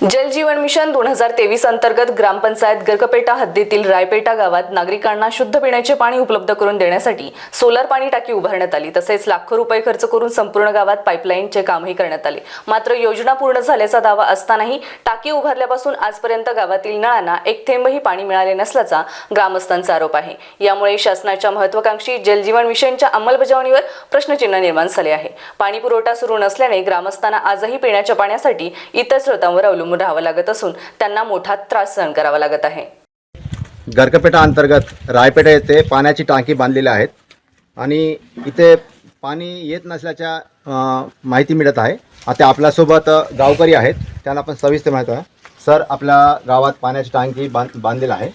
जल जीवन मिशन 2023 अंतर्गत ग्रामपंचायत गरकपेटा हद्दीतील रायपेटा गावात नागरिकांना शुद्ध पिण्याचे पाणी उपलब्ध करून देण्यासाठी सोलर पाणी टाकी उभारण्यात आली। तसेच लाखो रुपये खर्च करून संपूर्ण गावात पाईपलाईनचे कामही करण्यात आले। मात्र योजना पूर्ण झाल्याचा दावा असतानाही टाकी उभारल्यापासून आजपर्यंत गावातील नळांना एक थेंबही पाणी मिळाले नसल्याचा ग्रामस्थांचा आरोप आहे। यामुळे शासनाच्या महत्त्वाकांक्षी जल जीवन मिशनच्या अंमलबजावणीवर प्रश्नचिन्ह निर्माण झाले आहे। पाणी पुरवठा सुरू नसल्याने ग्रामस्थांना आजही पिण्याच्या पाण्यासाठी इतर स्रोतांवर अवलंबून राहावं लागत असून त्यांना मोठा त्रास सहन करावा लागत आहे। गरकपेटा अंतर्गत रायपेटा येथे पाण्याची टाकी बांधलेली आहेत आणि इथे पाणी येत नसल्याच्या माहिती मिळत आहे। आता आपल्यासोबत गावकरी आहेत, त्यांना आपण सविस्तर माहिती आहे। सर, आपल्या गावात पाण्याची टाकी बांधलेली आहे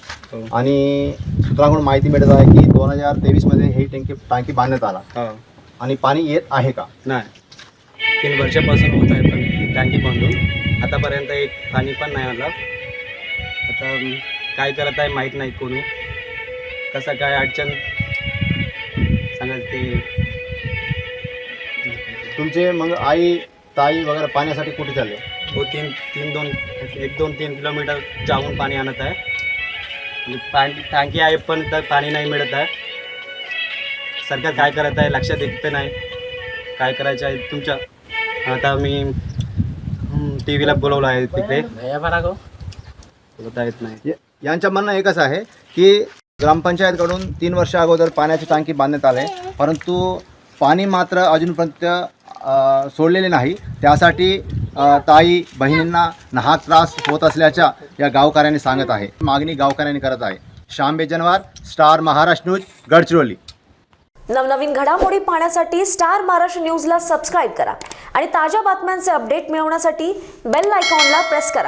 आणि सूत्रांकडून माहिती मिळत आहे की 2023 मध्ये ही टाकी बांधण्यात आला आणि पाणी येत आहे का? नाही, 3 वर्षापासून होत आहे पण टाकी बांधून आतापर्यंत एक पाणी पण नाही आलं। आता काय करत आहे माहीत नाही, कोणी कसं काय अडचण सांगायचं ते। तुमचे मग आई ताई वगैरे पाण्यासाठी कुठे चालले? हो, 1-2-3 किलोमीटर जाऊन पाणी आणत आहे आणि टाकी आहे पण तर पाणी नाही मिळत आहे। सरकार काय करत आहे लक्षात येत नाही, काय करायचं आहे तुमच्या। आता मी टी व्हीला बोलवलं आहे, तिकडे बोलता येत नाही। यांचं म्हणणं एकच आहे की ग्रामपंचायतकडून 3 वर्षा अगोदर पाण्याची टाकी बांधण्यात आले, परंतु पाणी मात्र अजूनपर्यंत सोडलेले नाही। त्यासाठी ताई बहिणींना नाहक त्रास होत असल्याच्या या गावकऱ्यांनी सांगत आहे। मागणी गावकऱ्यांनी करत आहे। Shyam Bejanwar, star Maharashtra news, Gadchiroli. नवनवीन घडामोडी पाहण्यासाठी स्टार महाराष्ट्र न्यूजला सबस्क्राईब करा आणि ताज्या बातम्यांचे अपडेट मिळवण्यासाठी बेल आयकॉनला प्रेस करा।